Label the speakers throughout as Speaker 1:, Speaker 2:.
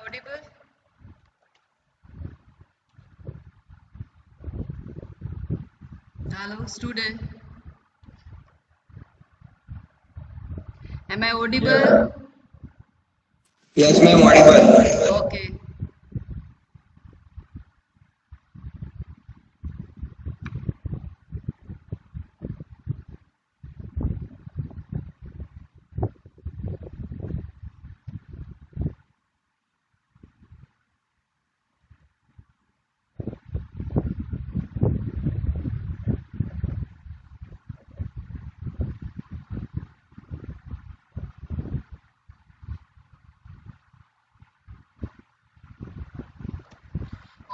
Speaker 1: audible? Hello, student. Am I audible?
Speaker 2: Yes, ma'am, audible.
Speaker 1: Okay.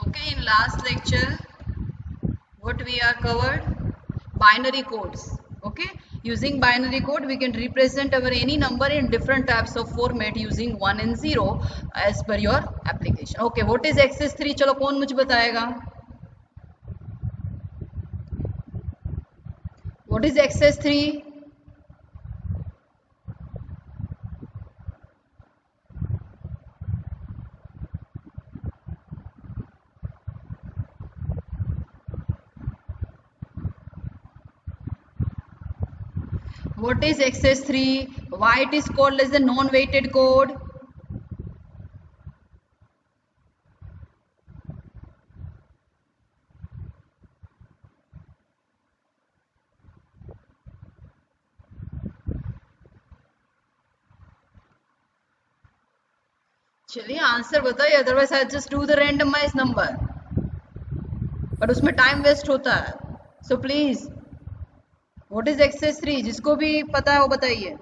Speaker 1: Okay, in last lecture, what we are covered? Binary codes. Okay, using binary code, we can represent our any number in different types of format using 1 and 0 as per your application. Okay, what is XS3? चलो कौन मुझे बताएगा? What is XS3? What is XS3? Why it is called as a non-weighted code? चलिए answer बताइए, otherwise I just do the randomize number, but उसमें time waste होता है. So please, what is XS3? जिसको भी पता है वो बताइए,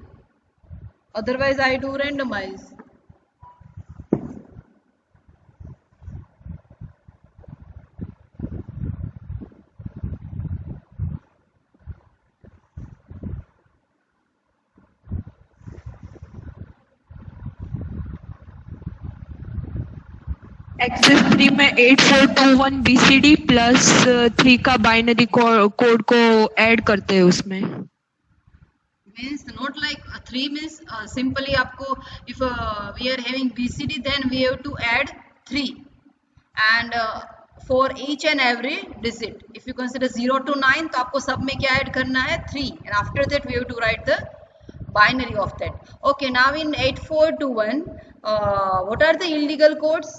Speaker 1: otherwise I do randomize.
Speaker 3: Excess 3 में 8421 BCD प्लस 3 का बाइनरी कोड को ऐड करते हैं उसमें.
Speaker 1: Means not like 3 means simply आपको if we are having BCD then we have to add 3 and for each and every digit if you consider 0 to 9 तो आपको सब में क्या ऐड करना है 3 and after that we have to write the binary of that. Okay, now in 8421 what are the illegal codes?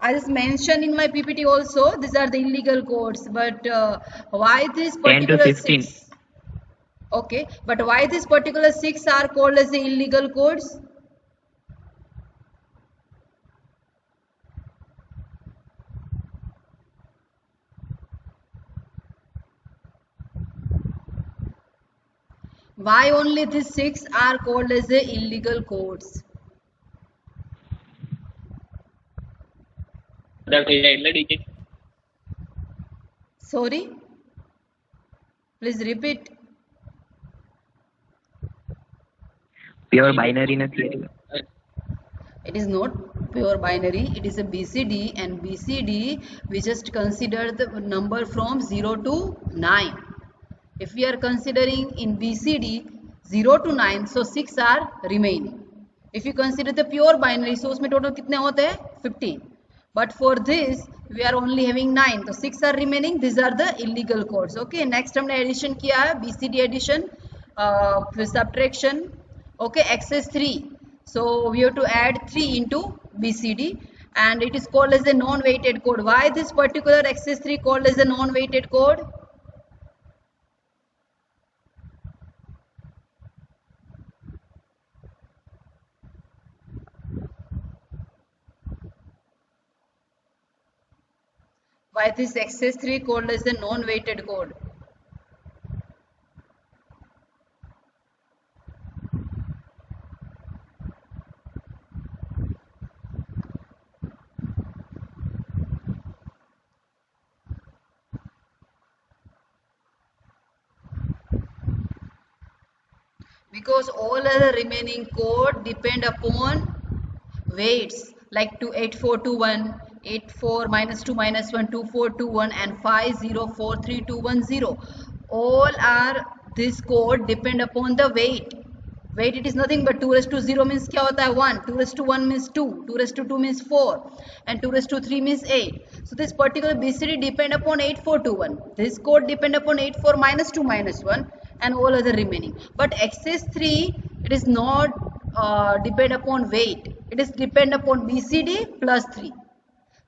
Speaker 1: I just mentioned in my PPT also these are the illegal codes, but why this
Speaker 2: 10 to
Speaker 1: particular
Speaker 2: 15.
Speaker 1: 6? Okay, but why this particular 6 are called as the illegal codes? Why only these 6 are called as the illegal codes? Sorry, please repeat.
Speaker 2: Pure binary નથી.
Speaker 1: It is not pure binary, it is a BCD, and BCD we just consider the number from 0 to 9. If we are considering in BCD 0 to 9, so 6 are remaining. If you consider the pure binary, so उसमें total कितने होते हैं 15, but for this we are only having 9, so 6 are remaining. These are the illegal codes. Okay, next हमने addition किया है BCD addition, subtraction. Okay, XS3, so we have to add 3 into BCD and it is called as a non-weighted code. Why this particular XS3 called as a non-weighted code? Why this XS3 called as a non-weighted code? Because all other remaining code depend upon weights like 28421, 84 minus 2 minus 1, 2421 and 5043210. All are this code depend upon the weight. weight it is nothing but 2 raised to 0 means क्या होता है 1, 2 raised to 1 means 2, 2 raised to 2 means 4 and 2 raised to 3 means 8. So this particular BCD depend upon 8421. This code depend upon 84 minus 2 minus 1 and all other remaining. But XS3 it is not depend upon weight. It is depend upon BCD plus 3.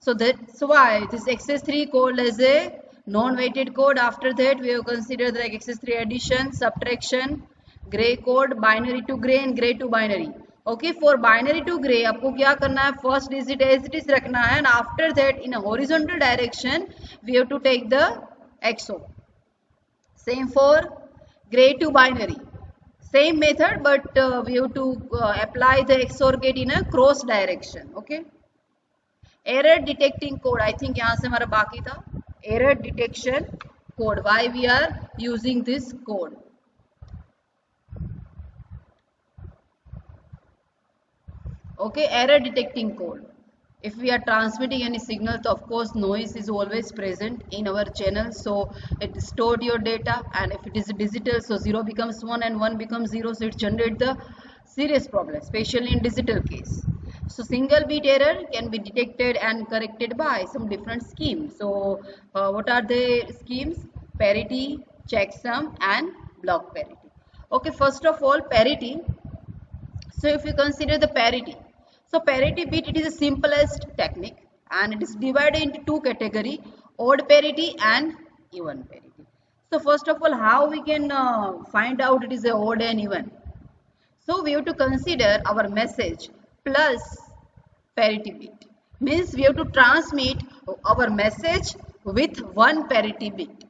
Speaker 1: So that's why this XS3 called as a non-weighted code. After that we have considered like XS3 addition, subtraction, gray code, binary to gray and gray to binary. Okay, for binary to gray आपको क्या करना है, first digit as it is रखना है and after that in a horizontal direction we have to take the XOR. Same for gray to binary, same method but we have to apply the XOR gate in a cross direction. Okay, error detecting code, I think यहाँ से हमारा बाकी था error detection code. Why we are using this code? Okay, error detecting code. If we are transmitting any signals, of course noise is always present in our channel, so it stored your data, and if it is digital, so 0 becomes 1 and 1 becomes 0, so it generates the serious problem, especially in digital case. So single bit error can be detected and corrected by some different schemes. So what are the schemes? Parity, checksum and block parity. Okay, first of all parity. So if you consider the parity, so parity bit, it is the simplest technique and it is divided into two categories, odd parity and even parity. So first of all, how we can find out it is a odd and even? So we have to consider our message plus parity bit. Means we have to transmit our message with one parity bit.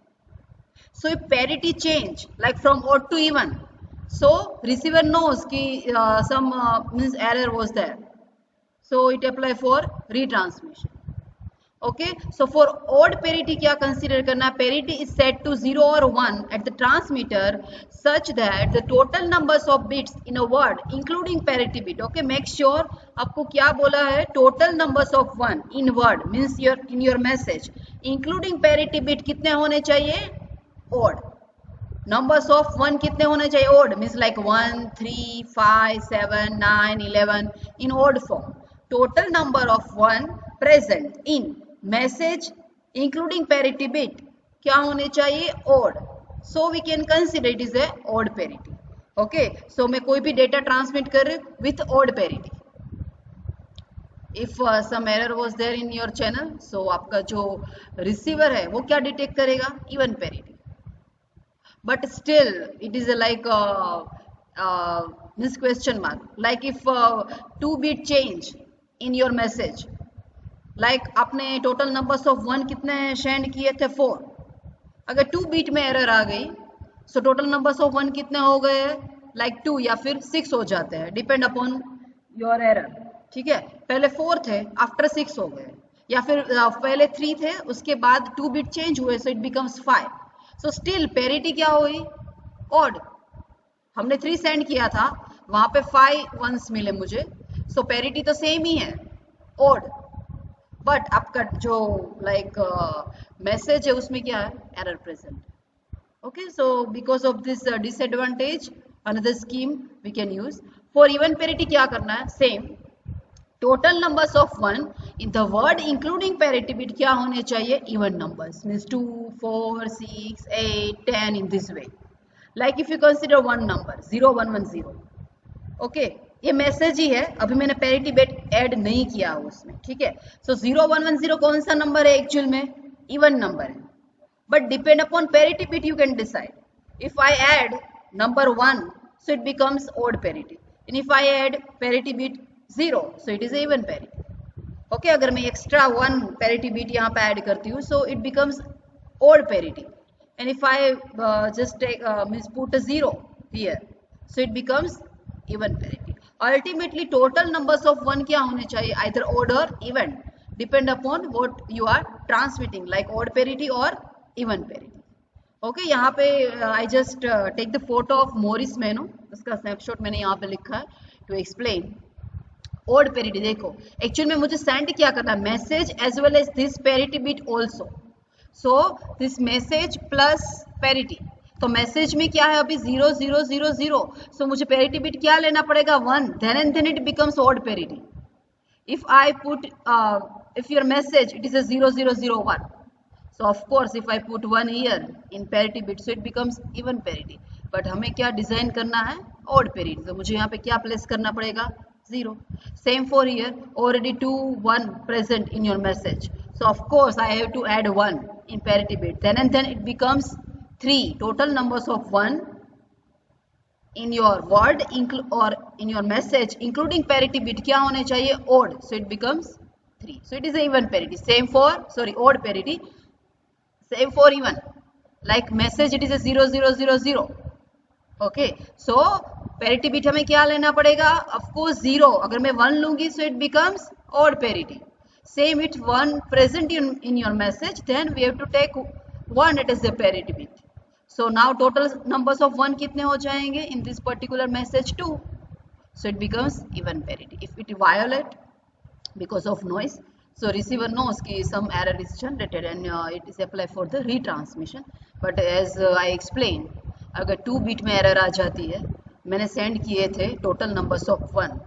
Speaker 1: So if parity change like from odd to even, so receiver knows कि some means error was there. So it apply for retransmission. Okay, so for odd parity क्या consider करना? Parity is set to 0 or 1 at the transmitter such that the total numbers of bits in a word including parity bit. Okay, make sure आपको क्या बोला है, total numbers of 1 in word means in your message including parity bit कितने होने चाहिए? Odd. Numbers of 1 कितने होने चाहिए? Odd means like 1, 3, 5, 7, 9, 11 in odd form. Total number of 1 present in message including parity bit क्या होने चाहिए? Odd. So we can consider it is a odd parity. Okay, so मैं कोई भी data transmit कर with odd parity. If some error was there in your channel, so आपका जो receiver है वो क्या detect करेगा? Even parity. But still it is like this question mark, like if 2 bit change in your message, like आपने total numbers of 1 कितने send किए थे? 4. अगर 2 bit में error आ गई, so total numbers of 1 कितने हो गए? like 2 या फिर 6 हो जाते हैं, depend upon your error. ठीक है, पहले 4 थे, after 6 हो गए, या फिर पहले 3 थे, उसके बाद 2 bit change हुए, so it becomes 5. So still parity क्या हुई? Odd. हमने 3 सेंड किया था, वहां पे 5 ones मिले मुझे, so parity तो सेम ही है, odd. But आपका जो like message है उसमें क्या है? Error present. Okay, so because of this disadvantage, another scheme we can use. For even parity क्या करना है? Same. Total numbers of 1 in the word including parity bit क्या होने चाहिए? Even numbers means 2, 4, 6, 8, 10 in this way. Like if you consider one number 0110. Okay, ये message ही है, अभी मैंने parity bit ऐड नहीं किया उसमें. ठीक है, so 0110 कौन सा नंबर है? एक्चुअल में even number है, but depend upon parity bit you can decide. If I add number 1, so it becomes odd parity, and if I add parity bit 0, so it is even parity. Okay, अगर मैं extra 1 parity bit यहाँ पे add करती हूँ, so it becomes odd parity, and if I just take means put a 0 here, so it becomes even parity. Ultimately total numbers of 1 क्या होने चाहिए? Either odd or even, depend upon what you are transmitting, like odd parity or even parity. Okay, यहाँ पे I just take the photo of Morris Meno, उसका snapshot मैंने यहाँ पे लिखा है to explain. Odd parity देखो, एक्चुअल में मुझे सेंड क्या करना है? Message as well as this parity bit also. So this message plus parity, तो मैसेज में क्या है अभी 0 0 0 0, सो मुझे पेरिटी बिट क्या लेना पड़ेगा 1, then and then it becomes odd parity. If I put if your message it is a 0001, so of course if I put 1 here in parity bit, so it becomes even parity. But हमें क्या design करना है odd parity, तो मुझे यहाँ पे क्या place करना पड़ेगा 0. Same for here, already 2 1 present in your message, so of course I have to add 1 in parity bit, then and then it becomes 3. Total numbers of 1 in your word or in your message including parity bit क्या होने चाहिए odd, so it becomes 3. So it is a even parity. Same for odd parity, same for even, like message it is a 0 0 0 0. okay, so parity bit हमें क्या लेना पड़ेगा, of course 0. अगर मैं 1 लूंगी so it becomes odd parity. Same it 1 present in your message, then we have to take 1 it is a parity bit. So now total numbers of 1 कितने हो जाएंगे in this particular message 2. So it becomes even parity. If it violate because of noise, so receiver knows कि some error is generated and it is applied for the retransmission. But as I explained, अगर 2 bit में error आ जाती है, मैंने send किए थे total numbers of 1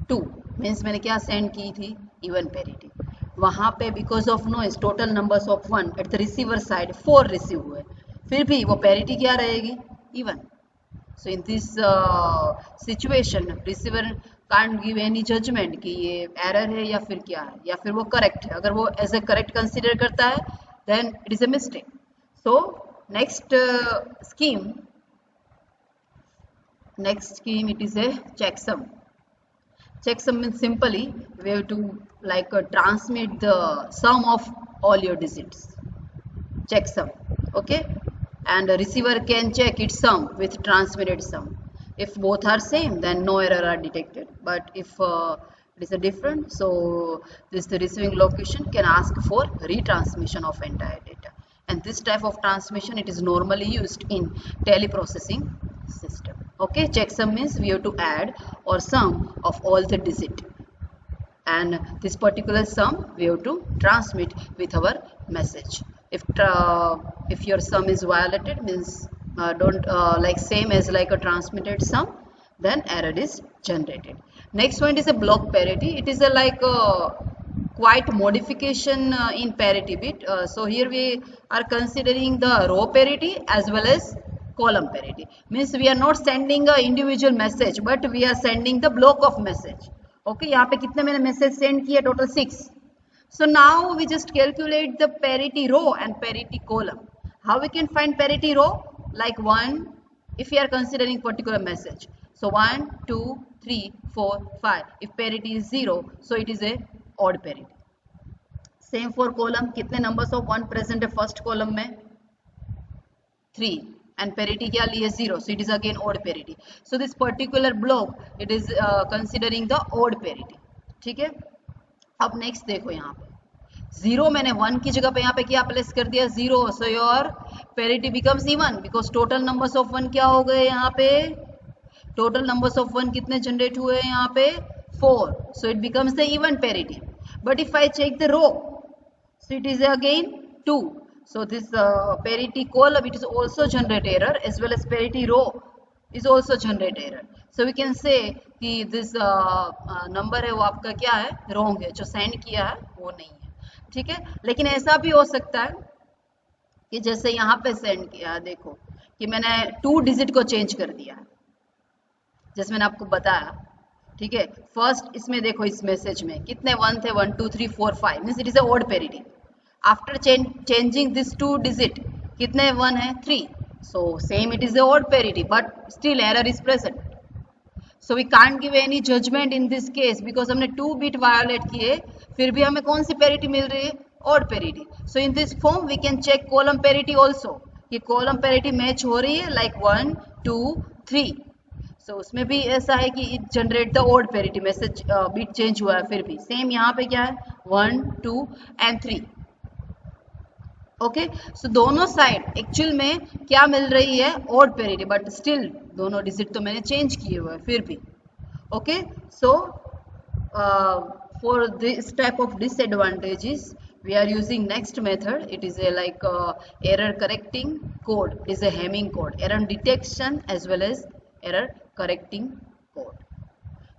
Speaker 1: 2 means मैंने क्या send की थी even parity. वहाँ पे because of noise total numbers of 1 at the receiver side 4 receive हुए, फिर भी वो पैरिटी क्या रहेगी even. So in this situation receiver can't give any judgment कि ये एरर है या फिर क्या है या फिर वो करेक्ट है. अगर वो एज ए करेक्ट कंसीडर करता है then it is a mistake. So next scheme it is a checksum. Checksum means simply we have to transmit the sum of all your digits. Checksum, okay, and the receiver can check its sum with transmitted sum. If both are same, then no error are detected. But if it is a different, so the receiving location can ask for retransmission of entire data. And this type of transmission it is normally used in teleprocessing system. Okay, checksum means we have to add or sum of all the digit, and this particular sum we have to transmit with our message. If your sum is violated means don't like same as like a transmitted sum, then error is generated. Next one is a block parity. It is a quite modification in parity bit. So here we are considering the row parity as well as column parity. Means we are not sending a individual message but we are sending the block of message. Okay, यहाँ पे कितने मैंने message send किए, total 6. So now we just calculate the parity row and parity column. How we can find parity row? Like 1, if we are considering particular message. So 1, 2, 3, 4, 5. If parity is 0, so it is a odd parity. Same for column. कितने numbers of 1 present है first column में? 3. And parity क्या ली है 0, so it is again odd parity. So this particular block it is considering the odd parity. ठीक है. अब next देखो यहाँ पे 0 मैंने 1 की जगह पे यहाँ पे क्या प्लेस कर दिया 0, so your parity becomes even because total numbers of 1 क्या हो गए यहाँ पे, total numbers of 1 कितने जनरेट हुए यहाँ पे 4, so it becomes the even parity. But if I check the row, so it is again 2. So this parity column it is also generate error as well as parity row is also generate error. So we can say कि this number है वो आपका क्या है wrong है, जो send किया है वो नहीं है. ठीक है, लेकिन ऐसा भी हो सकता है कि जैसे यहाँ पे सेंड किया, देखो कि मैंने 2 डिजिट को चेंज कर दिया जैसे मैंने आपको बताया. ठीक है, फर्स्ट इसमें देखो इस मैसेज में कितने 1 थे 1 2 3 4 5 means it is a odd parity. After changing this 2 digit कितने 1 है 3, so same it is a odd parity but still error is present. So we can't give any judgment in this case because हमने 2 bit violate किए, फिर भी हमें कौन सी parity मिल रही है odd parity. So in this form we can check column parity also कि column parity match हो रही है like 1 2 3. So उसमें भी ऐसा है कि it generate the odd parity, message bit change हुआ है फिर भी सेम यहाँ पे क्या है 1 2 and 3. ओके, सो दोनों साइड एक्चुअल में क्या मिल रही है odd parity बट स्टिल दोनों डिजिट तो मैंने चेंज किए हुए हैं फिर भी. Okay, so for this type of disadvantages we are using next method. It is a like error correcting code. It is a Hamming code, error detection as well as error correcting code.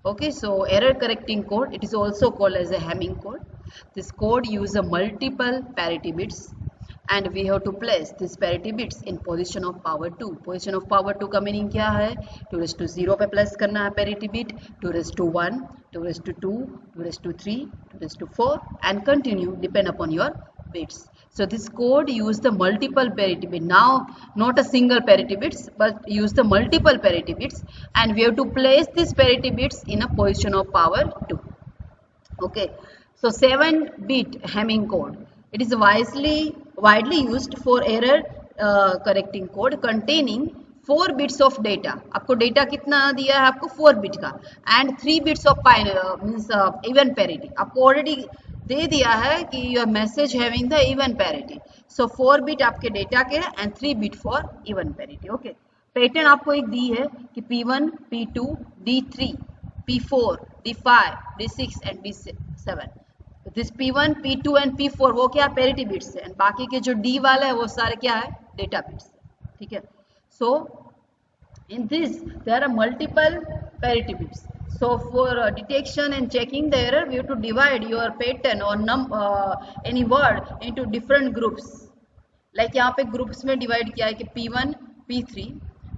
Speaker 1: Okay, so error correcting code, it is also called as a Hamming code. This code uses multiple parity bits and we have to place this parity bits in position of power 2. Position of power 2 का meaning क्या है? 2 raised to 0 पे place करना है parity bit, 2 raised to 1, 2 raised to 2, 2 raised to 3, 2 raised to 4 and continue depend upon your bits. So this code use the multiple parity bit. Now not a single parity bits but use the multiple parity bits and we have to place these parity bits in a position of power 2. Okay, so 7-bit Hamming code. It is widely used for error correcting code containing 4 bits of data. आपको data कितना दिया है? आपको 4 bit का and 3 bits of means even parity. आपको already दे दिया है कि your message having the even parity. So 4 bit आपके डेटा के हैं and 3 bit for even parity. Okay. Pattern आपको एक दी है कि P1, P2, D3, P4, D5, D6 and D7. This P1, P2 and P4 वो क्या पैरिटी बिट्स है एंड बाकी के जो D वाला है वो सारे क्या है? Data bits. ठीक है. So in this there are multiple parity bits. So for detection and checking the error, we have to divide your pattern or any word into different groups. Like यहाँ पे groups में divide किया है कि P1, P3,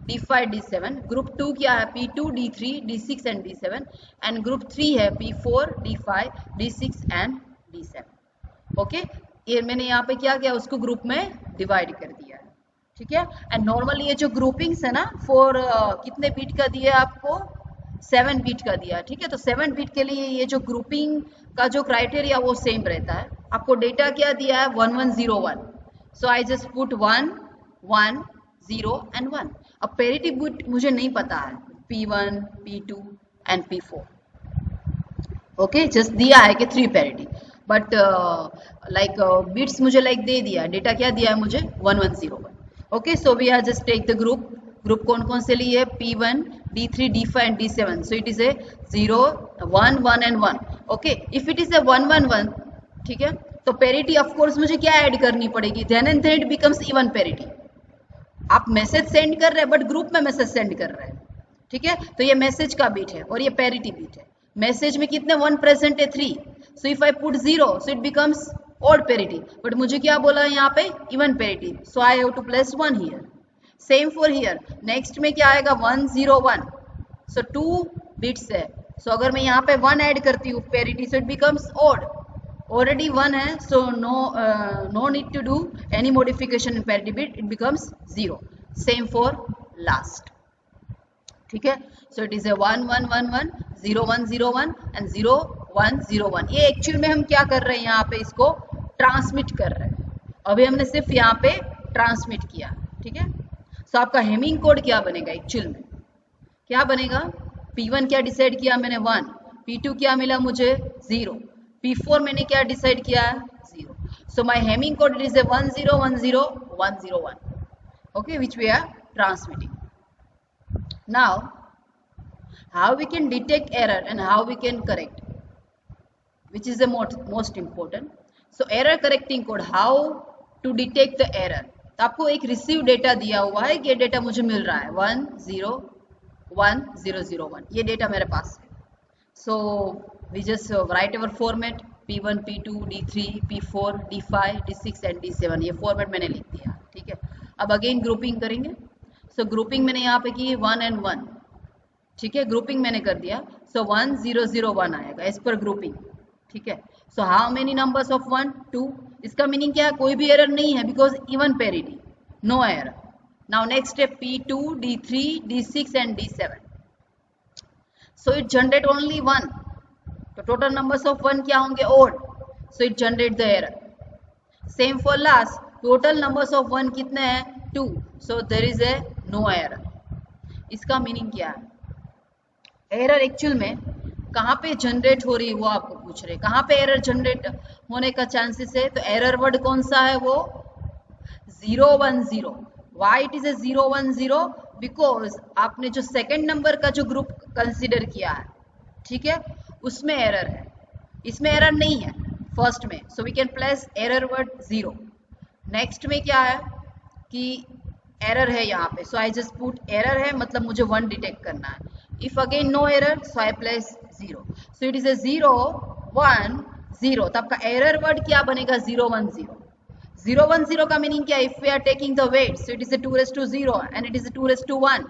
Speaker 1: D5, D7. Group 2 क्या है? P2, D3, D6 and D7. And group 3 है P4, D5, D6 and D7. Okay? ये मैंने यहाँ पे क्या किया? उसको ग्रुप में डिवाइड कर दिया है. ठीक है. एंड नॉर्मली ये जो ग्रुपिंग्स है ना फॉर कितने बीट का दिया है आपको? 7 बीट का दिया. ठीक है. तो 7 बीट के लिए ये जो ग्रुपिंग का जो क्राइटेरिया वो सेम रहता है. आपको डेटा क्या दिया है? 1101. सो आई जस्ट पुट 1, 1, 0 and 1. अब पैरिटी बिट मुझे नहीं पता है. P1, P2 and P4. Okay. Just दिया है कि 3 पैरिटी बट लाइक बिट्स मुझे लाइक दे दिया. डेटा क्या दिया है मुझे? 1101. Okay. So we are just take the group कौन कौन से लिए? P1, D3, D5 and D7. So it is a 0, 1, 1 and 1. Okay. If it is a 1, 1, 1. ठीक है. तो पैरिटी ऑफ कोर्स मुझे क्या ऐड करनी पड़ेगी? Then and then it becomes even parity. आप मैसेज सेंड कर रहे हैं बट ग्रुप में मैसेज सेंड कर रहे हैं. ठीक है. तो ये मैसेज का बिट है और ये पैरिटी बिट है. मैसेज में कितने 1 प्रेजेंट है? 3. So if I put 0 so it becomes odd parity. But मुझे क्या बोला है यहाँ पे? Even parity. So I have to place 1 here. Same for here. Next में क्या आएगा? 1, 0, 1. सो 2 बिट्स है. सो अगर मैं यहाँ पे 1 ऐड करती हूँ parity so it becomes odd. Already 1 है. So no need to do any modification in parity bit. It becomes 0. Same for last. ठीक है. So it is a 1, 1, 1, 1, 0, 1, 0, 1 and 0, 1, 0, 1. ये एक्चुअल में हम क्या कर रहे हैं? यहाँ पे इसको ट्रांसमिट कर रहे हैं. अभी हमने सिर्फ यहाँ पे ट्रांसमिट किया. ठीक है. So आपका हेमिंग कोड क्या बनेगा? एक्चुअल में क्या बनेगा? P1 क्या डिसाइड किया मैंने? 1. P2 क्या मिला मुझे? 0. P4 मैंने क्या डिसाइड किया है? 0. So my Hamming code is a 10101001. Okay, which we are transmitting. Now, how we can detect error and how we can correct, which is the most important. So error correcting code, how to detect the error. तो आपको एक receive data दिया हुआ है कि ये data मुझे मिल रहा है 101001. ये डेटा मेरे पास है. So we just write our format P1, P2, D3, P4, D5, D6 and D7. ये फॉर्मेट मैंने लिख दिया. ठीक है. अब अगेन ग्रुपिंग करेंगे. सो ग्रुपिंग मैंने यहाँ पे की 1 and 1. ठीक है. ग्रुपिंग मैंने कर दिया. सो 1, 0, 0, 1 आएगा एज पर ग्रुपिंग. ठीक है. So how many numbers of 1, 2. इसका मीनिंग क्या है? कोई भी एरर नहीं है because even parity. No error. Now next है P2, D3, D6 and D7. So it generate only 1. तो टोटल नंबर्स ऑफ 1 क्या होंगे? Odd. So it generate the error. Same for last. Total numbers of 1 कितने हैं? 2. So there is a no error. इसका meaning क्या है? Error actual में कहाँ पे जनरेट हो रही है वो आपको पूछ रहे हैं. कहाँ पे एरर जनरेट होने का चांसेस है? तो एरर वर्ड कौन सा है? वो 010. Why it is A 010? Because आपने जो सेकेंड नंबर का जो ग्रुप कंसिडर किया है, ठीक है, उसमें एरर है. इसमें एरर नहीं है. फर्स्ट में, so we can place error word 0. Next में क्या है कि एरर है यहाँ पे, so I just put error है, मतलब मुझे 1 डिटेक्ट करना है. If again no error, so I place 0. So it is a 0 1 0. तो आपका एरर वर्ड क्या बनेगा? 0 1 0. 0 1 0 का मीनिंग क्या है? If we are taking the weight, so it is a 2⁻0 and it is a 2⁻1.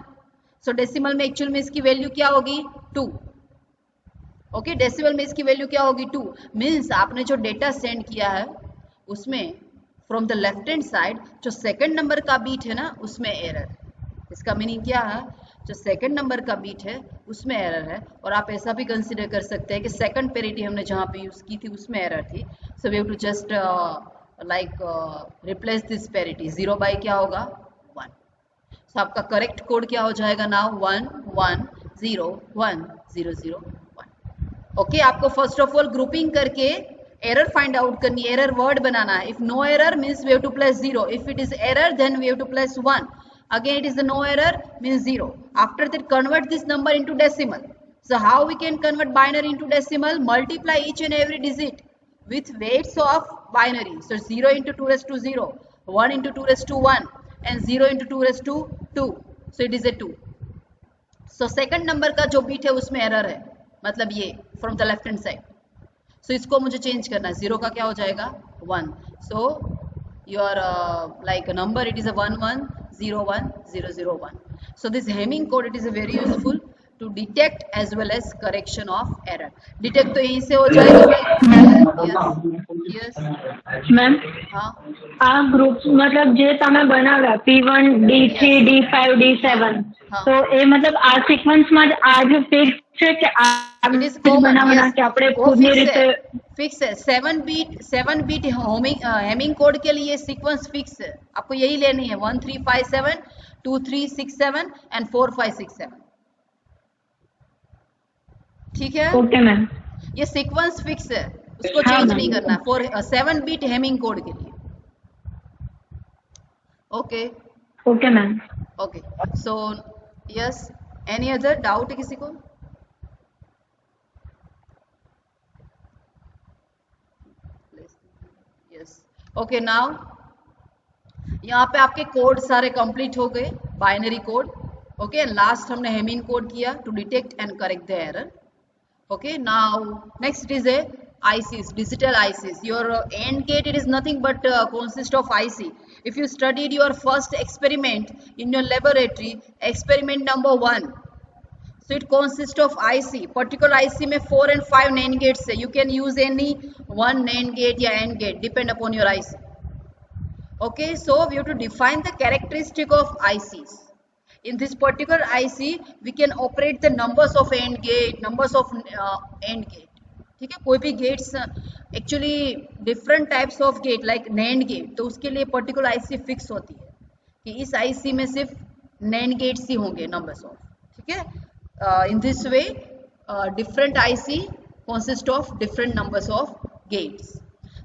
Speaker 1: So decimal में एक्चुअल में इसकी वैल्यू क्या होगी? 2. ओके, डेसिमल में इसकी वैल्यू क्या होगी? 2. मीन्स आपने जो डेटा सेंड किया है उसमें from the left hand side जो सेकंड नंबर का बीट है ना, उसमें एरर. इसका मीनिंग क्या है? जो सेकंड नंबर का बीट है उसमें एरर है. और आप ऐसा भी कंसीडर कर सकते हैं कि सेकंड पेरिटी हमने जहाँ पे यूज की थी उसमें एरर थी. So we have to just replace this parity. 0 by क्या होगा? 1. सो आपका करेक्ट कोड क्या हो जाएगा नाउ? 1 1 0 1 0 0 1. ओके, आपको फर्स्ट ऑफ ऑल ग्रुपिंग करके एरर फाइंड आउट करनी, एरर वर्ड बनाना है. If no error means we have to place 0. If it is error then we have to place 1. Again it is the no error means 0. After that convert this number into decimal. So how we can convert binary into decimal? Multiply each and every digit with weights of binary. So 0 into 2 raised to 0, 1 into 2 raised to 1 and 0 into 2 raised to 2. So it is a 2. So second number का जो beat है उसमें error है, मतलब ये from the left hand side. So इसको मुझे change करना है. 0 का क्या हो जाएगा? 1. So your like a number, it is a 1 1 0 1 0 0 1. So this Hamming code, it is a very useful to detect as well as correction of error. Detect तो यहीं से हो जाएगा. Yes.
Speaker 4: मैम,
Speaker 1: हाँ,
Speaker 4: આ ગ્રુપ मतलब જે તમે બનાવ્યા P1 D3 D5 D7,
Speaker 1: हाँ.
Speaker 4: તો એ मतलब આ સિક્વન્સમાં જ આ જ ફિક્સ છે કે આ
Speaker 1: It is common.
Speaker 4: બનાવવાના
Speaker 1: Yes.
Speaker 4: કે આપણે
Speaker 1: वो
Speaker 4: ખુદની
Speaker 1: fix
Speaker 4: રીતે?
Speaker 1: है, फिक्स है. 7 बीट हेमिंग कोड के लिए सीक्वेंस फिक्स है. आपको यही लेनी है 1 3 5 7 2 3 6 7 एंड 4 5 6 7. ठीक है,
Speaker 4: ઓકે मैम.
Speaker 1: ये सीक्वेंस फिक्स है, उसको
Speaker 4: हाँ,
Speaker 1: चेंज
Speaker 4: मैम.
Speaker 1: नहीं करना है फॉर 7 बीट हेमिंग कोड के लिए. Okay
Speaker 4: okay ma'am.
Speaker 1: Okay. So yes, any other doubt है किसी को? यस. ओके, नाउ यहाँ पे आपके कोड सारे कंप्लीट हो गए, बाइनरी कोड. ओके, लास्ट हमने हेमिंग कोड किया to detect and correct the error. Okay, now next it is a ICs, digital ICs. Your AND gate, it is nothing but consist of IC. If you studied your first experiment in your laboratory, experiment number 1, so it consists of IC. Particular IC में 4 and 5 NAND gates है. You can use any one NAND gate या AND gate, depend upon your IC. Okay, so we have to define the characteristic of ICs. In this particular IC, we can operate the numbers of AND gate, numbers of AND gate. ठीक है, कोई भी gates actually different types of gate like NAND gate, तो उसके लिए particular IC fix होती है कि इस IC में सिर्फ NAND गेट्स ही होंगे नंबर्स ऑफ. ठीक है, in this way different IC consist of different numbers of gates.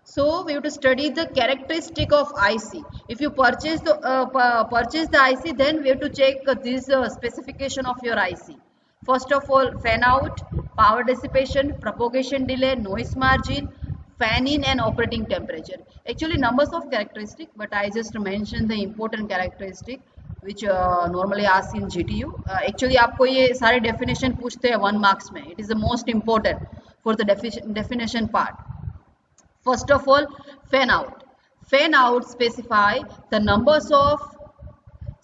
Speaker 1: So we have to study the characteristic of IC. If you purchase the IC, then we have to check this specification of your IC. First of all, fan out, power dissipation, propagation delay, noise margin, fan in and operating temperature. Actually numbers of characteristic, but I just mentioned the important characteristic which normally asked in GTU. Actually आपको ये सारे definition पूछते हैं 1 marks में. It is the most important for the definition part. First of all, fan out. Fan out specify the numbers of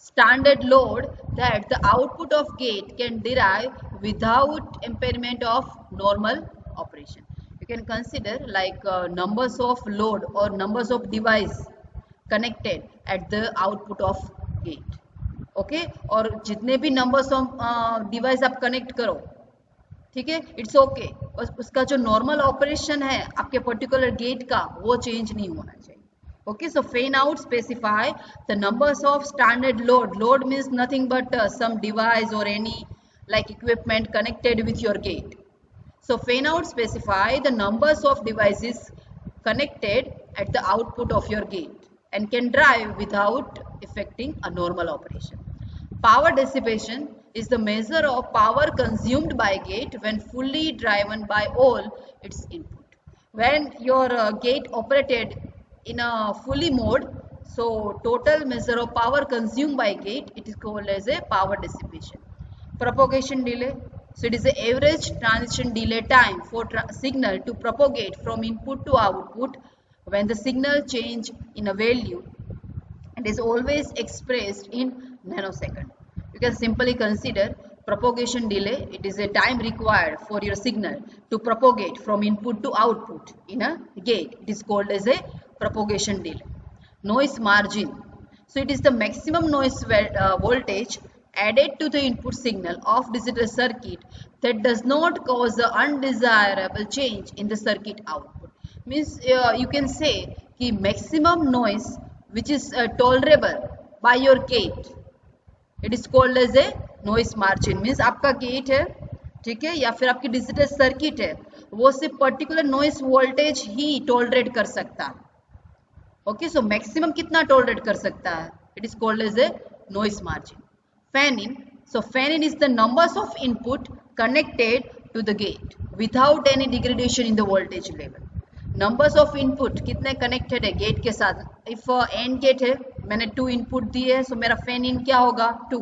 Speaker 1: standard load that the output of gate can derive without impairment of normal operation. You can consider like numbers of load or numbers of device connected at the output of gate. Okay, और जितने भी numbers of device आप connect करो, ठीक है, it's okay, उसका जो normal operation है आपके पर्टिकुलर गेट का वो चेंज नहीं होना चाहिए. Okay, so fan out specify the numbers of standard load. Load means nothing but some device और any like equipment connected with your gate. So fan out specify the numbers of devices connected at the output of your gate and can drive without affecting a normal operation. Power dissipation is the measure of power consumed by gate when fully driven by all its input. when your gate operated in a fully mode, so total measure of power consumed by gate, it is called as a power dissipation. Propagation delay, so it is the average transition delay time for signal to propagate from input to output when the signal change in a value. It is always expressed in nanosecond. You can simply consider propagation delay. It is a time required for your signal to propagate from input to output in a gate. It is called as a propagation delay. Noise margin. So it is the maximum noise voltage added to the input signal of digital circuit that does not cause the undesirable change in the circuit output. Means you can say कि maximum noise which is tolerable by your gate, it is called as a noise margin. Means आपका gate है, ठीक है, या फिर आपकी digital circuit है, वो सिर्फ पर्टिकुलर नॉइस वोल्टेज ही टॉलरेट कर सकता है. ओके, सो मैक्सिमम कितना टॉलरेट कर सकता है? It is called as a noise margin. Fan in, so fan in is the numbers of input connected to the gate without any degradation in the voltage level. Numbers of input कितने connected है gate के साथ. If and gate है, मैंने 2 input दिए है, सो मेरा fan in क्या होगा? 2.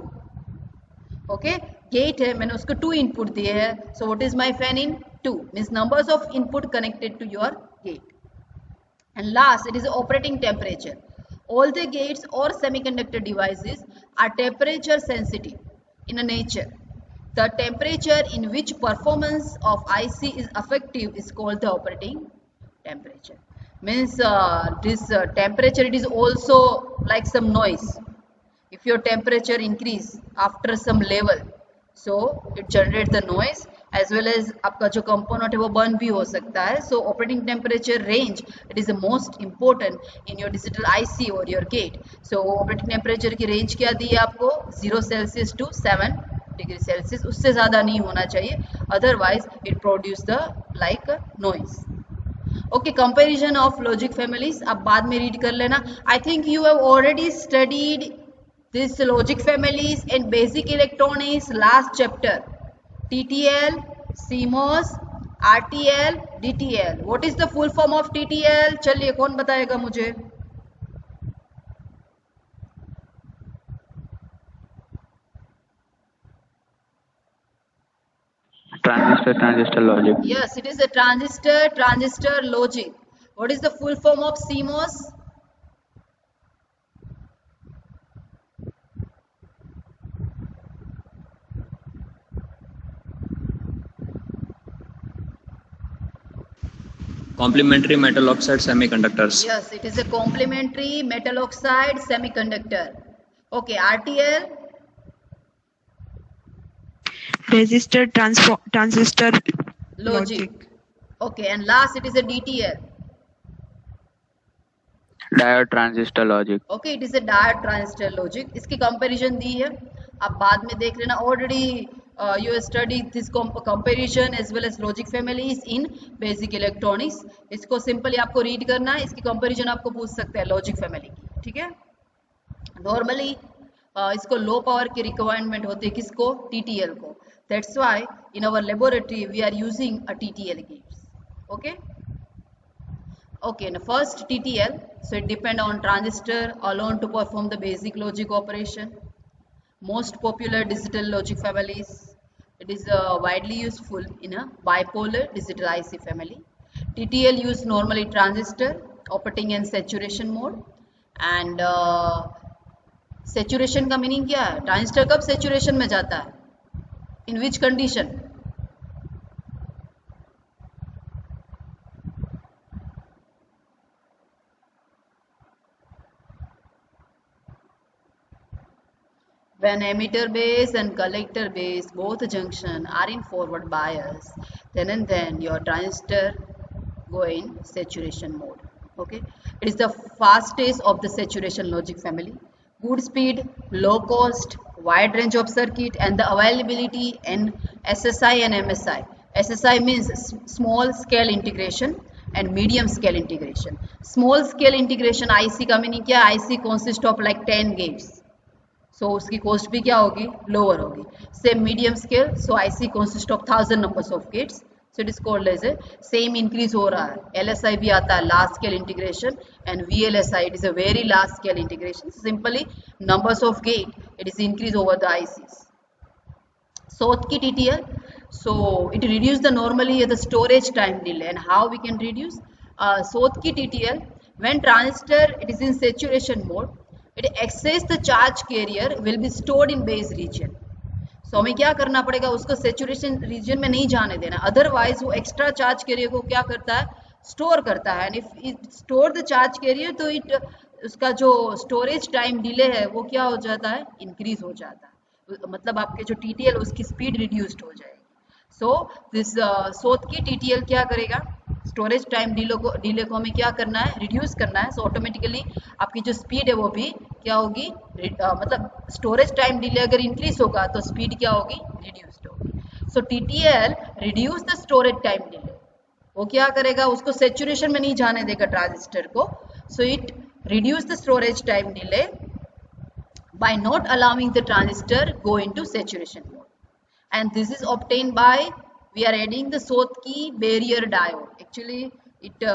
Speaker 1: ओके, गेट है, मैंने उसको 2 इनपुट दिए है, so what is my fan in? 2. Means numbers of input connected to your gate. And last, it is operating temperature. All the gates or semiconductor devices are temperature sensitive in a nature. The temperature in which performance of IC is effective is called the operating temperature. Means this temperature, it is also like some noise. If your temperature increase after some level, so it generates the noise, as well as आपका जो component है वो burn भी हो सकता है. So operating temperature range, it is the most important in your digital IC or your gate. So operating temperature की range क्या दी है आपको? 0 Celsius to 7 degree Celsius. उससे ज़्यादा नहीं होना चाहिए, otherwise it produce the like noise. Okay, comparison of logic families आप बाद में read कर लेना. I think you have already studied this logic families in basic electronics last chapter. TTL, CMOS, RTL, DTL. What is the full form of TTL? चलिए कौन बताएगा मुझे?
Speaker 2: Transistor logic.
Speaker 1: Yes, it is a transistor logic. What is the full form of CMOS?
Speaker 5: Complementary metal oxide semiconductors.
Speaker 1: Yes, it is a complementary metal oxide semiconductor. Okay, RTL.
Speaker 3: Resistor transistor
Speaker 1: Logic. Okay, and last it is a DTL.
Speaker 2: Diode transistor logic.
Speaker 1: Okay, it is a diode transistor logic. इसकी comparison दी है, आप बाद में देख लेना. Already you have studied this comparison as well as logic families in basic electronics. इसको simply आपको read करना है, इसकी comparison आपको पूछ सकते हैं logic family की, ठीक है. Normally इसको low power की requirement होती है, किसको? TTL को. That's why in our laboratory we are using a TTL gates. Okay. Okay, now first TTL, so it depends on transistor alone to perform the basic logic operation. Most popular digital logic families. It is widely useful in a bipolar digital IC family. TTL use normally transistor operating in saturation mode. And saturation का meaning क्या है? Transistor कब saturation में जाता है? In which condition? When emitter base and collector base both junction are in forward bias, then and then your transistor go in saturation mode. Okay, it is the fastest of the saturation logic family. Good speed, low cost, wide range of circuit, and the availability in SSI and MSI. SSI means small scale integration and medium scale integration. Small scale integration IC का meaning क्या? IC consist of like 10 gates. So उसकी cost भी क्या होगी? Lower होगी. Same medium scale, so IC consist of 1000 numbers of gates. So it is called as a same increase हो रहा है. LSI भी आता है, large scale integration, and VLSI it is a very large scale integration. Simply numbers of gate it is increase over the ICs. Schottky TTL, so it reduce the normally the storage time delay. And how we can reduce Schottky TTL? When transistor it is in saturation mode, it excess the charge carrier will be stored in base region. So हमें क्या करना पड़ेगा, उसको saturation region में नहीं जाने देना, otherwise वो एक्स्ट्रा चार्ज कैरियर को क्या करता है, स्टोर करता है. And if it store the charge carrier तो इट उसका जो स्टोरेज टाइम डिले है वो क्या हो जाता है, इंक्रीज हो जाता है. मतलब आपके जो TTL उसकी स्पीड रिड्यूस्ड हो जाएगी. सो दिस Schottky TTL क्या करेगा, स्टोरेज टाइम डिले को हमें क्या करना है, रिड्यूस करना है. सो ऑटोमेटिकली आपकी जो स्पीड है वो भी क्या होगी, मतलब स्टोरेज टाइम डिले अगर इंक्रीज होगा तो स्पीड क्या होगी, रिड्यूस्ड होगी. सो TTL reduce the storage time delay. वो क्या करेगा, उसको सेचुरेशन में नहीं जाने देगा ट्रांजिस्टर को. So it reduce the storage time delay by not allowing the transistor go into saturation mode. And this is obtained by, we are adding the Schottky barrier diode. Actually it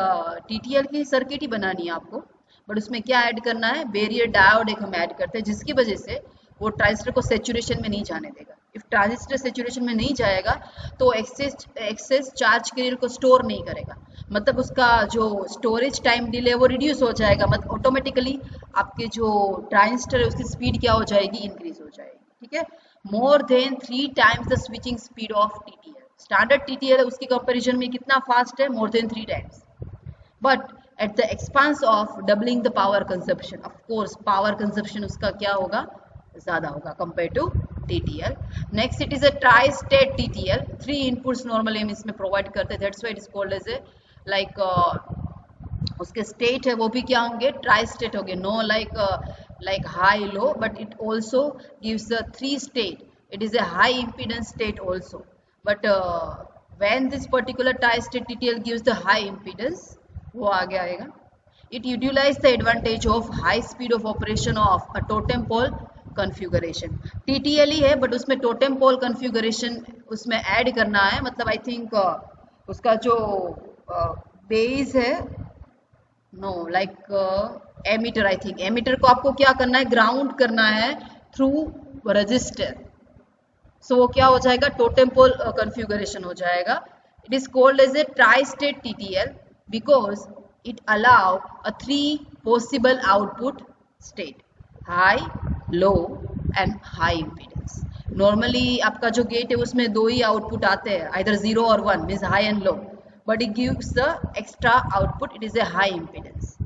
Speaker 1: TTL की circuit ही बनानी है आपको, but उसमें क्या add करना है, barrier diode एक हम ऐड करते हैं, जिसकी वजह से वो ट्रांजिस्टर को सेचुरेशन में नहीं जाने देगा. इफ ट्रांजिस्टर सेचुरेशन में नहीं जाएगा तो एक्सेस चार्ज कैरियर को स्टोर नहीं करेगा, मतलब उसका जो स्टोरेज टाइम डिले वो रिड्यूस हो जाएगा. मतलब ऑटोमेटिकली आपके जो ट्रांजिस्टर है उसकी स्पीड क्या हो जाएगी, इंक्रीज हो जाएगी. ठीक है, more than 3 times the switching speed of TTL. Standard TTL है उसकी कंपेरिजन में कितना फास्ट है, more than 3 times, but at the expense of doubling the power consumption. Of course power consumption उसका क्या होगा, ज्यादा होगा compare to TTL. Next it is a tri state TTL. 3 inputs normally हम इसमें प्रोवाइड करते हैं, that's why it is called as a like उसके स्टेट है वो भी क्या होंगे, ट्राई स्टेट होंगे. Know like high low, but it also gives a 3 state. It is a high impedance state also, but when this particular tri-state TTL gives the high impedance, वो आगे आएगा. It utilize the advantage of high speed of operation of a totem pole configuration. TTL ही है but उसमें totem pole configuration उसमें add करना है. मतलब I think उसका जो बेस है, no like emitter, I think emitter को आपको क्या करना है, ग्राउंड करना है थ्रू रजिस्टर. सो वो क्या हो जाएगा, टोटेम पोल कॉन्फ़िगरेशन हो जाएगा. It is called as a tri state TTL because it allow a 3 possible output state, high, low and high impedance. Normally आपका जो गेट है उसमें 2 ही आउटपुट आते हैं, आइदर 0 और 1 means high and low, but it gives the extra output, it is a high impedance.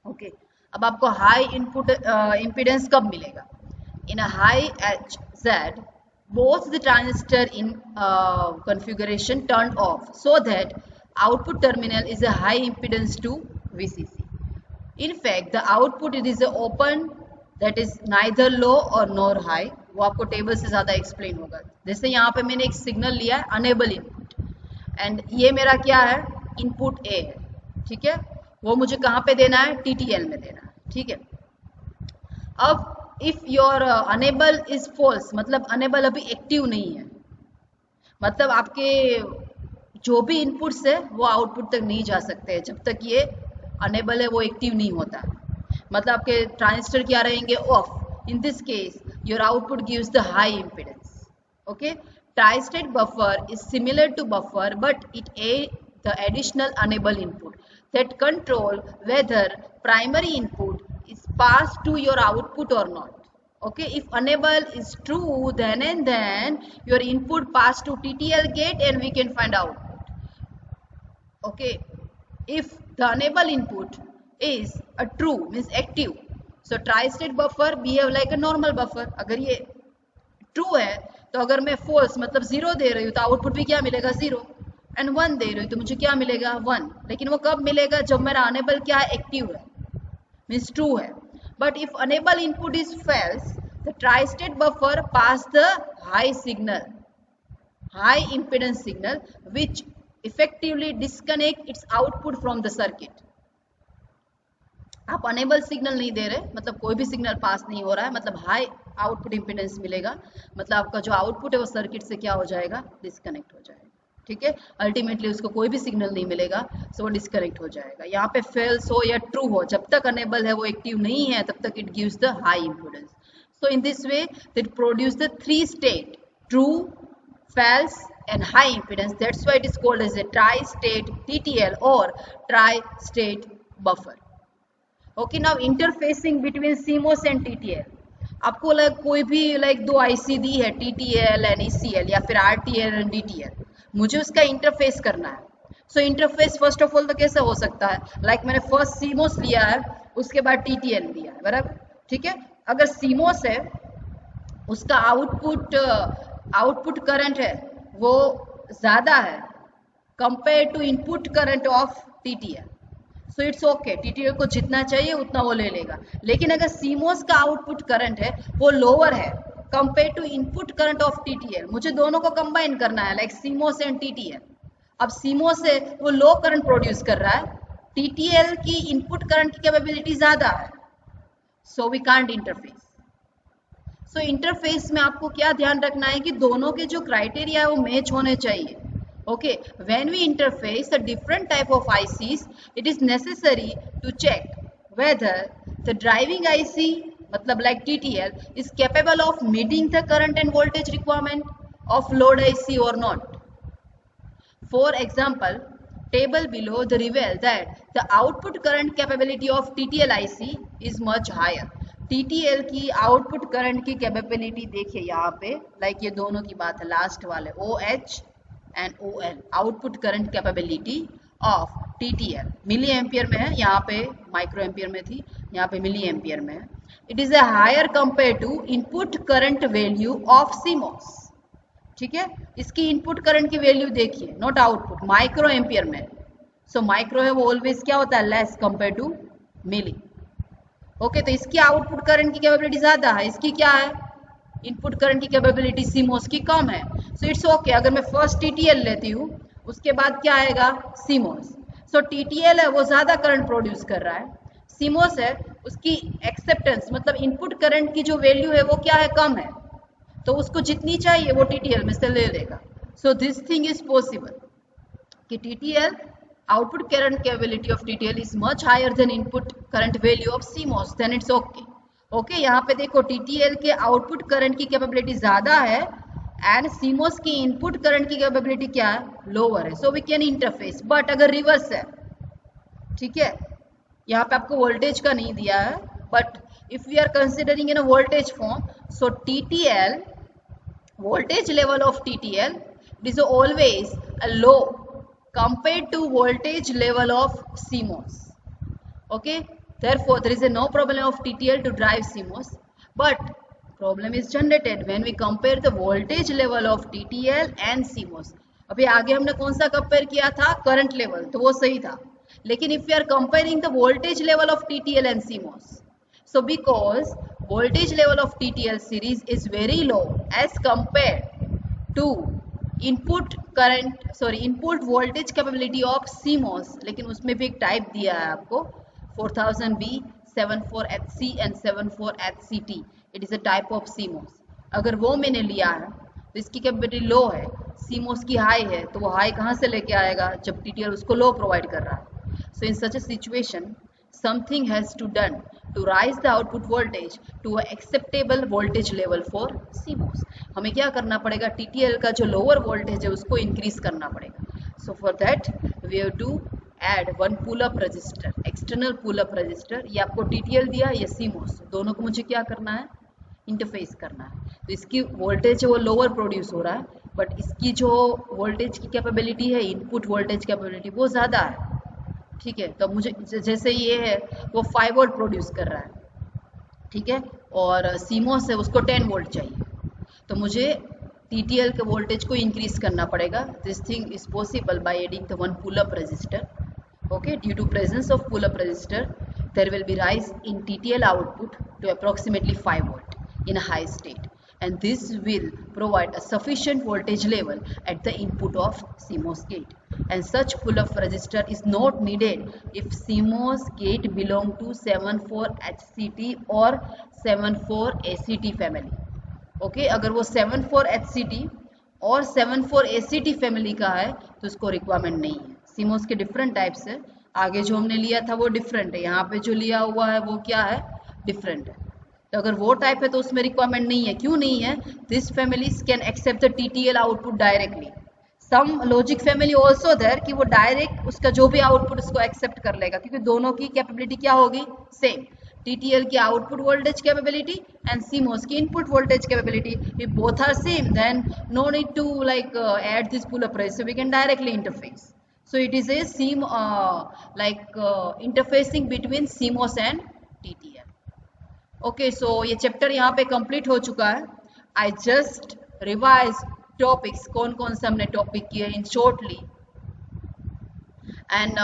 Speaker 1: Okay, अब आपको high input impedance कब मिलेगा, in a high HZ both the transistor in configuration turned off so that output terminal is a high impedance to VCC. In fact the output it is a open, that is neither low or nor high. वो आपको table से ज़्यादा explain होगा. जैसे यहाँ पे मैंने एक सिग्नल लिया है अनेबल इनपुट, एंड ये मेरा क्या है, इनपुट A है. ठीक है, वो मुझे कहाँ पे देना है, TTL में देना है. ठीक है, अब if your enable is false, मतलब अनेबल अभी एक्टिव नहीं है, मतलब आपके जो भी इनपुट्स है वो आउटपुट तक नहीं जा सकते जब तक ये अनेबल है वो एक्टिव नहीं होता. मतलब आपके ट्रांजिस्टर क्या रहेंगे, off. In this case your output gives the high impedance. Okay, tri state buffer is similar to buffer but it the additional enable input that control whether primary input is passed to your output or not. Okay, if enable is true, then and then your input passed to TTL gate and we can find output. Okay, if the enable input is a true means active, so tri-state buffer behave like a normal buffer. अगर ये true है तो अगर मैं false मतलब 0 दे रही हूँ तो आउटपुट भी क्या मिलेगा, 0, एंड 1 दे रही हूँ तो मुझे क्या मिलेगा, 1. लेकिन वो कब मिलेगा, जब मेरा अनेबल क्या है, एक्टिव है, मीन्स ट्रू है. But if enable input is false, the tri state buffer pass the high signal, high impedance signal, which effectively disconnect its output from the circuit. आप अनेबल सिग्नल नहीं दे रहे, मतलब कोई भी सिग्नल पास नहीं हो रहा है, मतलब हाई आउटपुट इम्पीडेंस मिलेगा, मतलब आपका जो आउटपुट है वो सर्किट से क्या हो जाएगा, डिस्कनेक्ट हो जाएगा. ठीक है, अल्टीमेटली उसको कोई भी सिग्नल नहीं मिलेगा, सो वो डिस्कनेक्ट हो जाएगा। यहाँ पे फेल्स हो या ट्रू हो, जब तक अनेबल है वो एक्टिव नहीं है तब तक it gives the high importance. So in this way it produce the 3 state, true, false and high impedance. That's why it is called as a tri-state TTL or tri-state buffer. Okay, now interfacing between CMOS and TTL. आपको कोई भी दो IC दी है, TTL and ECL या फिर RTL and DTL, मुझे उसका interface करना है। सो इंटरफेस फर्स्ट ऑफ ऑल तो कैसे हो सकता है, मैंने फर्स्ट CMOS लिया है, उसके बाद TTL लिया है, बराबर, ठीक है। अगर CMOS है, उसका आउटपुट करंट है वो ज्यादा है compare to input current of TTL, so it's okay, TTL को जितना चाहिए उतना वो ले लेगा। लेकिन अगर CMOS का आउटपुट करंट है वो लोअर है compare to input current of TTL, मुझे दोनों को कंबाइन करना है, CMOS एंड TTL। अब CMOS है वो लो करंट प्रोड्यूस कर रहा है, TTL की इनपुट करंट की कैपेबिलिटी ज्यादा है, सो वी कांट इंटरफेस। सो इंटरफेस में आपको क्या ध्यान रखना है कि दोनों के जो क्राइटेरिया है वो मैच होने चाहिए। Okay, when we interface a different type of ICs, it is necessary to check whether the driving IC, मतलब TTL, is capable of meeting the current and voltage requirement of load IC or not. For example, table below the reveal that the output current capability of TTL IC is much higher. TTL की output current की capability देखिए यहाँ पे, ये दोनों की बात है, लास्ट वाले OH and OL, output current capability of TTL milli ampere में है, यहाँ पे माइक्रो एम्पियर में थी, यहाँ पे मिली एम्पियर में है। It is a higher compare to input current value of CMOS, ठीक है। इसकी इनपुट करंट की वैल्यू देखिए, नॉट आउटपुट, माइक्रो एम्पियर में। सो माइक्रो है वो ऑलवेज क्या होता है, less compare to milli. Okay, तो इसकी आउटपुट करंट की कैपेबिलिटी ज्यादा है, इसकी क्या है, इनपुट करंट की कैपेबिलिटी CMOS की कम है। सो इट्स ओके, अगर मैं फर्स्ट TTL लेती हूँ उसके बाद क्या आएगा, CMOS। सो TTL है वो ज्यादा करंट प्रोड्यूस कर रहा है, CMOS है उसकी एक्सेप्टेंस, मतलब इनपुट करंट की जो वैल्यू है वो क्या है, कम है, तो उसको जितनी चाहिए वो TTL में से ले लेगा। So this thing is possible कि TTL output current capability of TTL is much higher than input current value of CMOS, then it's okay. Okay, यहाँ पे देखो TTL के आउटपुट करंट की कैपेबिलिटी ज्यादा है एंड CMOS की इनपुट करंट की कैपेबिलिटी क्या है, लोअर है, so we can interface. But अगर रिवर्स है, ठीक है, यहाँ पे आपको वोल्टेज का नहीं दिया है, but if we are considering in a voltage form, so TTL voltage level of TTL, it is always a low compared to voltage level of CMOS. Okay, therefore there is no problem of TTL to drive CMOS, but problem is generated when we compare the voltage level of TTL and CMOS. अभी आगे हमने कौन सा compare किया था, current level, तो वो सही था। लेकिन if we are comparing the voltage level of TTL and CMOS, so because voltage level of TTL series is very low as compared to input voltage capability of CMOS, लेकिन उसमें भी एक type दिया है आपको 4000B, 74HC and 74HCT, it is a type of CMOS। अगर वो मैंने लिया है तो इसकी कैपेबिलिटी लो है, CMOS की हाई है, तो वो हाई कहाँ से लेके आएगा जब TTL उसको लो प्रोवाइड कर रहा है। So in such a situation something has to done to rise the output voltage to a acceptable voltage level for CMOS. हमें क्या करना पड़ेगा, TTL का जो लोअर वोल्टेज है उसको इंक्रीज करना पड़ेगा। So for that we have to add one pull up resistor, external pull up resistor. ये आपको TTL दिया, ये CMOS, दोनों को मुझे क्या करना है, इंटरफेस करना है। तो इसकी वोल्टेज है वो लोअर प्रोड्यूस हो रहा है, बट इसकी जो वोल्टेज की कैपेबिलिटी है, इनपुट वोल्टेज कैपेबिलिटी, वो ज़्यादा है, ठीक है। तो मुझे जैसे ये है वो 5 वोल्ट प्रोड्यूस कर रहा है, ठीक है, और CMOS है उसको 10 वोल्ट चाहिए, तो मुझे TTL के वोल्टेज को इंक्रीज करना पड़ेगा। This thing is possible by adding the one pull up resistor. Okay, due to presence of pull up resistor there will be rise in TTL output to approximately 5 volt in a high state, and this will provide a sufficient voltage level at the input of CMOS gate, and such pull-up resistor is not needed if CMOS gate belong to 74HCT or 74ACT family. Okay, अगर वो 74HCT और 74 ACT family का है तो उसको requirement नहीं है। CMOS के डिफरेंट टाइप्स है, आगे जो हमने लिया था वो डिफरेंट है, यहाँ पे जो लिया हुआ है वो क्या है, डिफरेंट है। तो अगर वो टाइप है तो उसमें रिक्वायरमेंट नहीं है। क्यों नहीं है? This families can accept the TTL output directly. Some logic family also there कि वो डायरेक्ट उसका जो भी आउटपुट उसको एक्सेप्ट कर लेगा, क्योंकि दोनों की कैपेबिलिटी क्या होगी, सेम। TTL की output voltage capability and CMOS की input voltage capability, if both are same then no need to like add this pull up raise, so we can directly interface. So it is a interfacing between CMOS and TTL. Okay, so ये chapter यहाँ पे complete हो चुका है। I just revise topics, कौन कौन से हमने टॉपिक किए इन शॉर्टली, एंड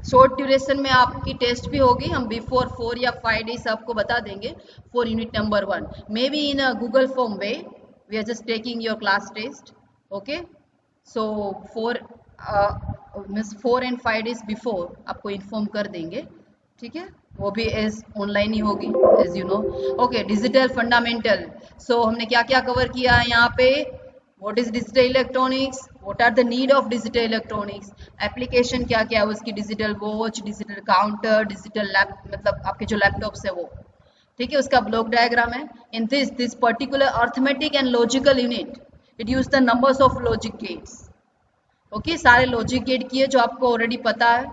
Speaker 1: शॉर्ट ड्यूरेशन में आपकी टेस्ट भी होगी, हम बिफोर 4 या 5 डेज आपको बता देंगे for unit number 1, may be in Google form way, we are just taking your class test. Okay, so 4 and 5 days before आपको इन्फॉर्म कर देंगे, ठीक है, वो भी एज ऑनलाइन ही होगी as you know. Okay, digital fundamental, so हमने क्या क्या कवर किया है यहाँ पे, what is digital electronics, what are the need of digital electronics, application क्या क्या है उसकी, digital watch, digital counter, digital lab, मतलब आपके जो लैपटॉप्स है वो, ठीक है, उसका ब्लॉक डायग्राम है। In this particular arithmetic and logical unit it use the numbers of logic gates. Okay, सारे लॉजिक गेट किए जो आपको ऑलरेडी पता है।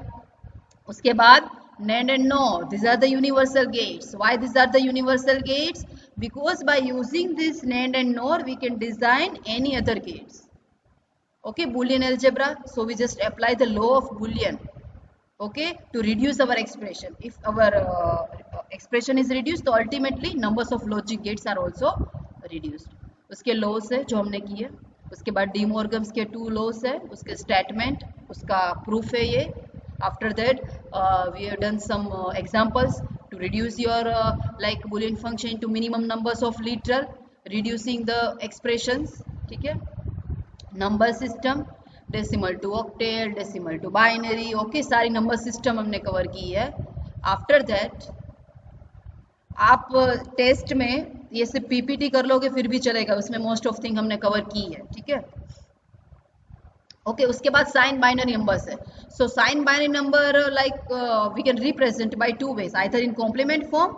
Speaker 1: उसके बाद NAND and NOR, these are the universal gates. Why these are the universal gates? Because by using this NAND and NOR we can design any other gates. Okay, Boolean algebra, so we just apply the law of Boolean, okay, to reduce our expression. If our expression is reduced, तो ultimately numbers of logic gates are also reduced. उसके laws है जो हमने किए। उसके बाद D Morgan's के 2 laws है, उसके statement, उसका proof है ये। After that we have done some examples to reduce your like Boolean function into minimum numbers of literal, reducing the expressions, ठीक है, number system, decimal to octal, decimal to binary, okay, सारी number system हमने cover की है। After that आप test में ये सिर्फ PPT कर लोगे फिर भी चलेगा, उसमें मोस्ट ऑफ थिंग हमने कवर की है, ठीक है। ओके, उसके बाद साइन बाइनरी नंबर्स है। So sign binary number like we can represent by 2 ways, either in complement form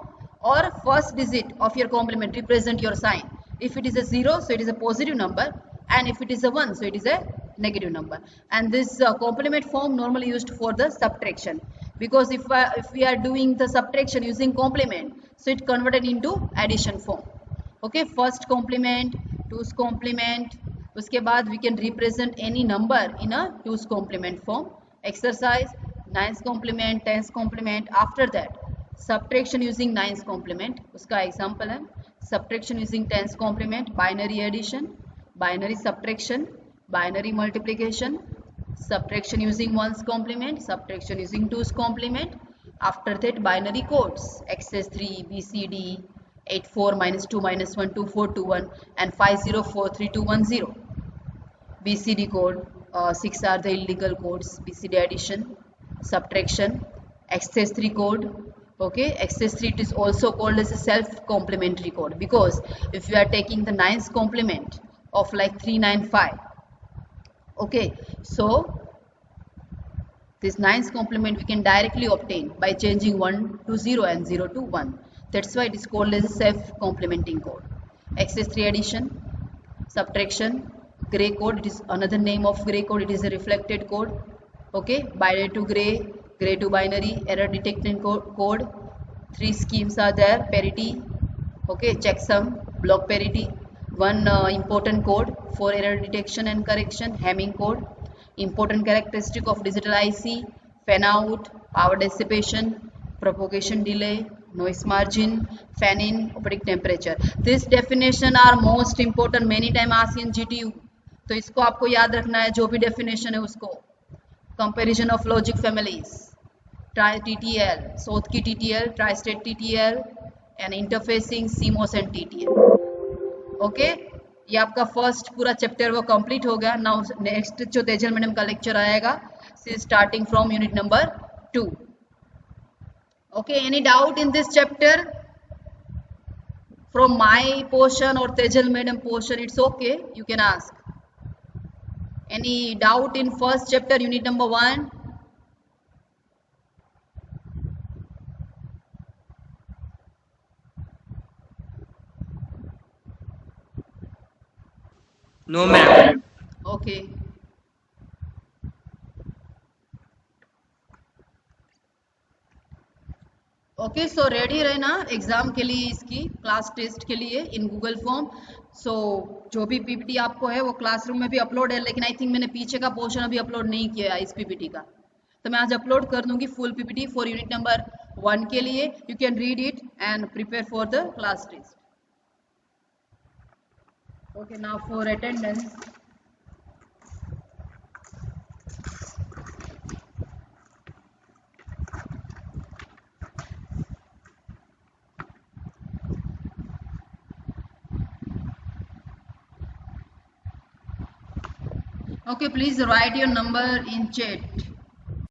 Speaker 1: or first digit of your complement represent your sign. If it is a 0, so it is a positive number, and if it is a 1, so it is a negative number. And this complement form normally used for the subtraction, because if we are doing the subtraction using complement, so it converted into addition form. Okay, first complement, 2's complement, उसके बाद we can represent any number in a 2's complement form. Exercise 9's complement, 10's complement. After that subtraction using 9's complement, उसका example है subtraction using 10's complement, binary addition, binary subtraction, binary multiplication, subtraction using 1's complement, subtraction using 2's complement. After that binary codes, XS3, BCD, 84 minus 2 minus 1 2421 and 50432110. BCD code, 6 are the illegal codes, BCD addition, subtraction, XS3 code. Okay, XS3 it is also called as a self complementary code, because if you are taking the 9's complement of like 395, okay, so this 9's complement we can directly obtain by changing 1 to 0 and 0 to 1. That's why it is called as a self complementing code. XS3 addition, subtraction, gray code, it is another name of gray code, it is a reflected code. Okay, binary to gray, gray to binary, error detection code. 3 schemes are there, parity, okay, checksum, block parity. One important code for error detection and correction, Hamming code. Important characteristic of digital IC, fan out, power dissipation, propagation delay, noise margin, fan in, operating temperature. This definition are most important, many time asked in GTU, तो इसको आपको याद रखना है, जो भी definition है उसको। Comparison of logic families, try TTL, सोथ की TTL, try state TTL and interfacing CMOS and TTL। Okay, ये आपका फर्स्ट पूरा चैप्टर वो कंप्लीट हो गया। नाउ नेक्स्ट जो तेजल मैडम का लेक्चर आएगा starting from unit number 2। Okay, any doubt in this chapter? from my portion or Tejal madam portion, it's okay. You can ask. Any doubt in first chapter, unit number 1?
Speaker 5: No, ma'am.
Speaker 1: Okay. Okay so ready रहना exam के लिए, इसकी class test के लिए इन Google form. सो जो भी PPT आपको है वो क्लासरूम में भी अपलोड है, लेकिन आई थिंक मैंने पीछे का पोर्शन अभी अपलोड नहीं किया है इस पीपीटी का, तो मैं आज अपलोड कर दूंगी full PPT for unit number 1 के लिए. You can read it and prepare for the class test. Okay, now for attendance. Okay, please write your number in chat.